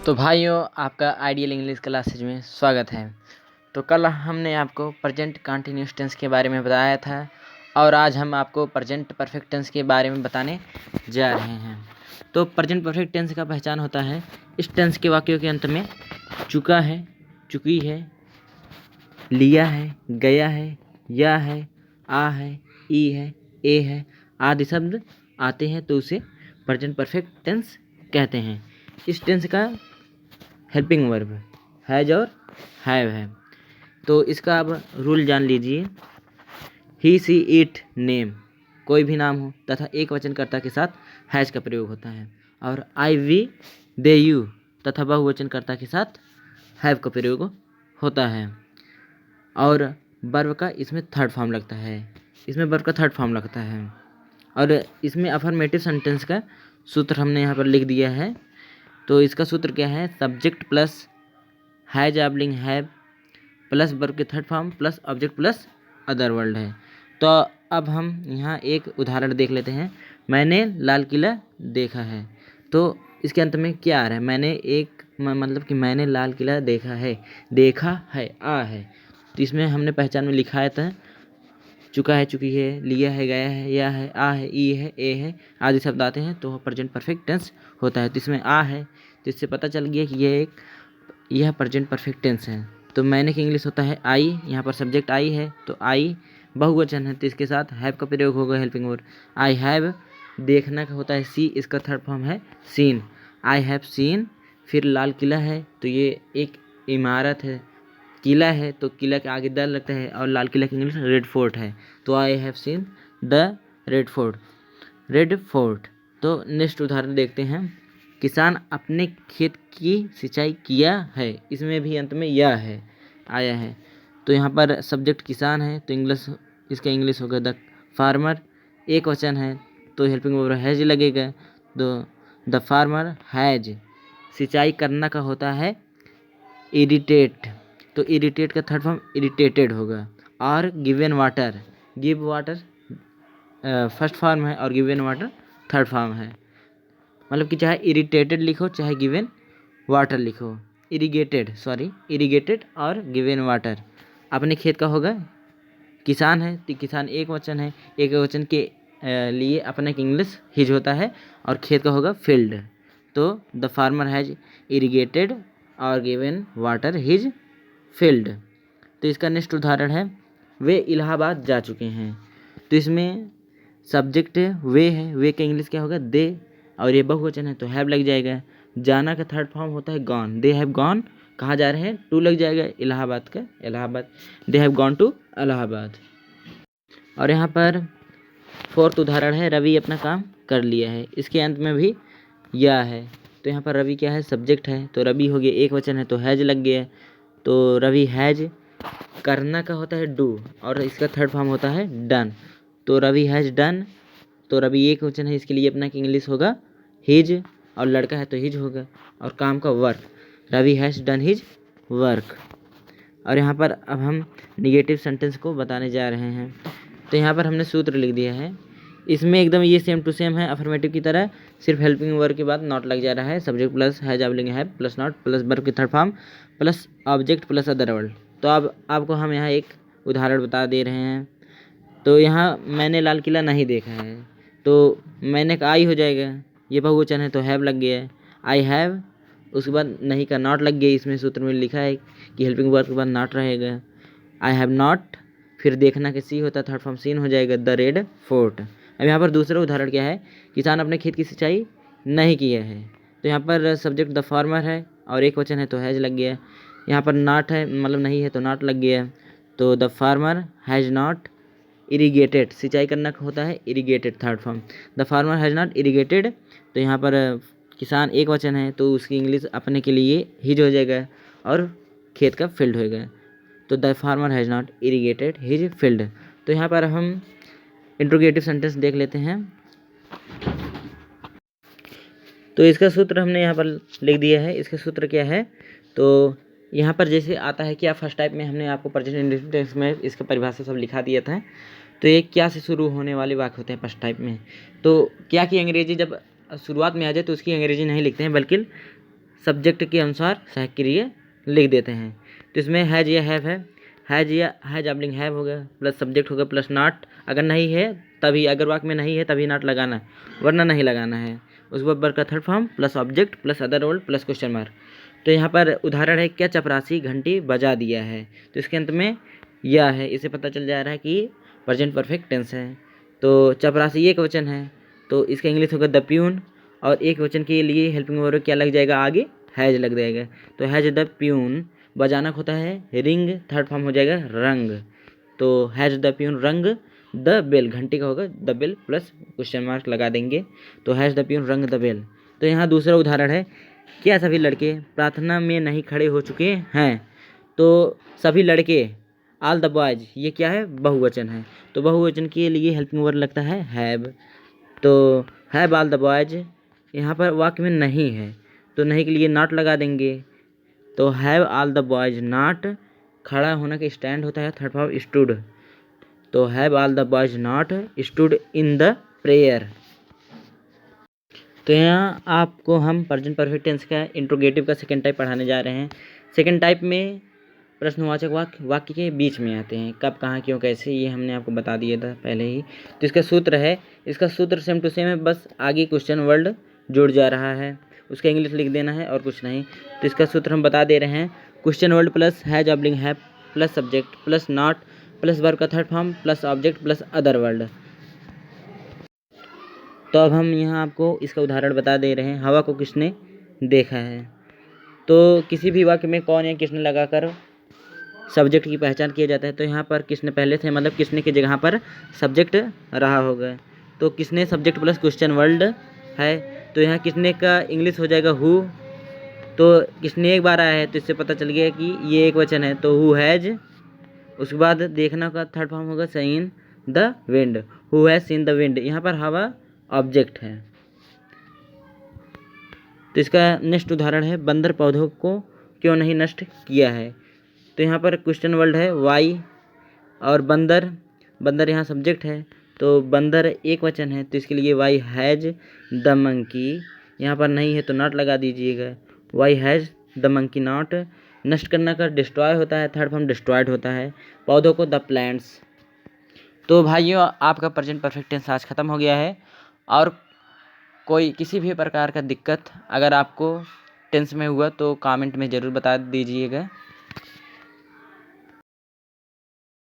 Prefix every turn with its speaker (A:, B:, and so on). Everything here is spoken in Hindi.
A: तो भाइयों, आपका आइडियल इंग्लिश क्लासेज में स्वागत है। तो कल हमने आपको प्रेजेंट कंटिन्यूअस टेंस के बारे में बताया था और आज हम आपको प्रेजेंट परफेक्ट टेंस के बारे में बताने जा रहे हैं। तो प्रेजेंट परफेक्ट टेंस का पहचान होता है इस टेंस के वाक्यों के अंत में चुका है, चुकी है, लिया है, गया है, या है, आ है, ई है, ए है आदि शब्द आते हैं तो उसे प्रेजेंट परफेक्ट टेंस कहते हैं। इस टेंस का हेल्पिंग वर्ब हैज और हैव है। तो इसका अब रूल जान लीजिए। ही सी इट नेम, कोई भी नाम हो तथा एक वचनकर्ता के साथ हैज का प्रयोग होता है, और आई वी दे यू तथा बहुवचनकर्ता के साथ हैव का प्रयोग होता है। और वर्ब का इसमें थर्ड फॉर्म लगता है, इसमें वर्ब का थर्ड फॉर्म लगता है। और इसमें अफर्मेटिव सेंटेंस का सूत्र हमने यहाँ पर लिख दिया है। तो इसका सूत्र क्या है? सब्जेक्ट प्लस हैज एबलिंग हैव प्लस वर्ब के third form plus object plus other word है। तो अब हम यहाँ एक उदाहरण देख लेते हैं। मैंने लाल किला देखा है। तो इसके अंत में क्या आ रहा है? मैंने एक मतलब कि मैंने लाल किला देखा है, देखा है आ है। तो इसमें हमने पहचान में लिखा था चुका है, चुकी है, लिया है, गया है, या है, आ है, ई है, ए है आदि शब्द आते हैं तो प्रेजेंट परफेक्ट टेंस होता है। तो इसमें आ है तो इससे पता चल गया कि यह प्रेजेंट परफेक्ट टेंस है। तो मैंने की इंग्लिश होता है आई, यहाँ पर सब्जेक्ट आई है तो आई बहुवचन है तो इसके साथ हैव का प्रयोग होगा हेल्पिंग वर्ब। आई हैव देखना का होता है सी, इसका थर्ड फॉर्म है सीन। I have seen. फिर लाल किला है तो ये एक इमारत है, किला है तो किला के आगे द लगता है, और लाल किला की इंग्लिश रेड फोर्ट है। तो I have seen the red fort, red fort. तो नेक्स्ट उदाहरण देखते हैं। किसान अपने खेत की सिंचाई किया है, इसमें भी अंत में यह है आया है। तो यहाँ पर सब्जेक्ट किसान है तो इंग्लिश इसका इंग्लिश होगा द फार्मर। एक वचन है तो हेल्पिंग वर्ब हैज लगेगा। तो द फार्मर हैज। सिंचाई करना का होता है इरिटेट, तो इरिटेट का थर्ड फॉर्म इरिटेटेड होगा। और given water, give water first form है और गिवन वाटर थर्ड फॉर्म है। मतलब कि चाहे इरिटेटेड लिखो चाहे गिवन वाटर लिखो, इरिगेटेड और गिवन वाटर। अपने खेत का होगा किसान है तो किसान एक वचन है, एक वचन के लिए अपना इंग्लिश हिज होता है, और खेत का होगा फील्ड। तो द फार्मर हैज इरिगेटेड और गिवन वाटर हिज फील्ड। तो इसका नेक्स्ट उदाहरण है वे इलाहाबाद जा चुके हैं। तो इसमें सब्जेक्ट वे है, वे का इंग्लिश क्या होगा दे, और ये बहुवचन है तो हैव लग जाएगा। जाना का थर्ड फॉर्म होता है गॉन, दे हैव गॉन। कहाँ जा रहे हैं? टू लग जाएगा इलाहाबाद का, Allahabad, they have gone to Allahabad. और यहाँ पर फोर्थ उदाहरण है रवि अपना काम कर लिया है, इसके अंत में भी यह है। तो यहाँ पर रवि क्या है? सब्जेक्ट है तो रवि हो गया एक वचन है तो हैज लग गया। तो रवि हैज करना का होता है डू, और इसका थर्ड फॉर्म होता है डन। तो रवि हैज डन, तो रवि एक वचन है इसके लिए अपना इंग्लिश होगा हिज, और लड़का है तो हिज होगा, और काम का work, Ravi has done his work. और यहाँ पर अब हम निगेटिव सेंटेंस को बताने जा रहे हैं। तो यहाँ पर हमने सूत्र लिख दिया है, इसमें एकदम ये सेम टू सेम है अफर्मेटिव की तरह, सिर्फ हेल्पिंग वर्ब के बाद नॉट लग जा रहा है। सब्जेक्ट प्लस हैज एबलिंग have plus not plus verb के third form plus object plus other word. तो अब आपको हम यहाँ एक उदाहरण बता दे रहे हैं। तो यहाँ मैंने लाल किला नहीं देखा है तो मैंने का आई हो जाएगा, ये बहुवचन है तो हैव लग गया है आई हैव। उसके बाद नहीं का नॉट लग गया, इसमें सूत्र में लिखा है कि हेल्पिंग वर्ब के बाद नॉट रहेगा। आई हैव नॉट, फिर देखना के सी होता है थर्ड फॉर्म सीन हो जाएगा द रेड फोर्ट। अब यहाँ पर दूसरा उदाहरण क्या है? किसान अपने खेत की सिंचाई नहीं किया है। तो यहाँ पर सब्जेक्ट द फार्मर है और एक वचन है तो हैज लग गया। यहाँ पर नॉट है मतलब नहीं है तो नॉट लग गया। तो the farmer has not irrigated, सिंचाई करना होता है irrigated third form. The farmer has not irrigated, तो यहाँ पर किसान एक वचन है तो उसकी इंग्लिश अपने के लिए हिज हो जाएगा और खेत का फील्ड होएगा। तो the farmer has not irrigated his field. तो यहाँ पर हम इंट्रोगेटिव सेंटेंस देख लेते हैं। तो इसका सूत्र हमने यहाँ पर लिख दिया है। इसका सूत्र क्या है? तो यहाँ पर जैसे आता है क्या फर्स्ट टाइप में हमने आपको प्रेजेंट इंडेफिनिट में इसका परिभाषा सब लिखा दिया था। तो ये क्या से शुरू होने वाले वाक्य होते हैं फर्स्ट टाइप में। तो क्या की अंग्रेजी जब शुरुआत में आ जाए तो उसकी अंग्रेजी नहीं लिखते हैं, बल्कि सब्जेक्ट के अनुसार सहायक क्रिया लिख देते हैं। तो इसमें हैज या हैव है, हैज या हैज ऑब्लिंग हैव हो गया, प्लस सब्जेक्ट हो गया, प्लस नॉट। अगर नहीं है तभी, अगर वाक्य में नहीं है तभी नॉट लगाना है, वरना नहीं लगाना है। उसके बाद वर्ब का third form plus object plus other word plus question mark. तो यहाँ पर उदाहरण है, क्या चपरासी घंटी बजा दिया है। तो इसके अंत में यह है, इसे पता चल जा रहा है कि प्रेजेंट परफेक्ट टेंस है। तो चपरासी एक वचन है, तो इसका इंग्लिश होगा द प्यून, और एक वचन के लिए हेल्पिंग वर्ब क्या लग जाएगा आगे, हैज लग जाएगा। तो हैज द प्यून, बजाना होता है रिंग, थर्ड फॉर्म हो जाएगा रंग। तो has the peon rung the bell, घंटी का होगा the bell plus question mark लगा देंगे। तो has the peon rung the bell. तो यहाँ दूसरा उदाहरण है, क्या सभी लड़के प्रार्थना में नहीं खड़े हो चुके हैं। तो सभी लड़के, ऑल द बॉयज, ये क्या है, बहुवचन है। तो बहुवचन के लिए हेल्पिंग वर्ब लगता है हैव। तो हैव ऑल द बॉयज, यहाँ पर वाक्य में नहीं है तो नहीं के लिए नॉट लगा देंगे। तो have all the boys not, खड़ा होने का स्टैंड होता है थर्ड फॉर्म स्टूड। तो have all the boys not stood in the prayer. तो यहाँ आपको हम प्रेजेंट परफेक्ट टेंस का इंट्रोगेटिव का सेकंड टाइप पढ़ाने जा रहे हैं। सेकंड टाइप में प्रश्नवाचक वाक्य के बीच में आते हैं, कब कहाँ क्यों कैसे, ये हमने आपको बता दिया था पहले ही। तो इसका सूत्र है, इसका सूत्र सेम टू सेम है, बस आगे क्वेश्चन वर्ड जुड़ जा रहा है, उसका इंग्लिश लिख देना है और कुछ नहीं। तो इसका सूत्र हम बता दे रहे हैं, क्वेश्चन वर्ड प्लस हैज ऑब्लिंग have plus subject plus not plus verb का third form plus object plus other word. तो अब हम यहाँ आपको इसका उदाहरण बता दे रहे हैं, हवा को किसने देखा है। तो किसी भी वाक्य में कौन या किसने लगाकर सब्जेक्ट की पहचान किया जाता है। तो यहाँ पर किसने पहले थे, मतलब किसने की जगह पर सब्जेक्ट रहा होगा। तो किसने सब्जेक्ट प्लस क्वेश्चन वर्ड है। तो यहाँ किसने का इंग्लिश हो जाएगा हु। तो किसने एक बार आया है तो इससे पता चल गया कि ये एक वचन है, तो हु हैज। उसके बाद देखना का थर्ड फॉर्म होगा seen the wind, who has seen the wind. यहाँ पर हवा ऑब्जेक्ट है। तो इसका नेक्स्ट उदाहरण है, बंदर पौधों को क्यों नहीं नष्ट किया है। तो यहाँ पर क्वेश्चन वर्ड है वाई, और बंदर, बंदर यहाँ सब्जेक्ट है, तो बंदर एक वचन है, तो इसके लिए वाई हैज द मंकी। यहाँ पर नहीं है तो नॉट लगा दीजिएगा, why has the monkey not. नष्ट करना का डिस्ट्रॉय होता है, थर्ड फॉर्म डिस्ट्रॉयड होता है, पौधों को द प्लांट्स। तो भाइयों आपका प्रेजेंट परफेक्ट टेंस आज ख़त्म हो गया है। और कोई किसी भी प्रकार का दिक्कत अगर आपको टेंस में हुआ तो कमेंट में ज़रूर बता दीजिएगा।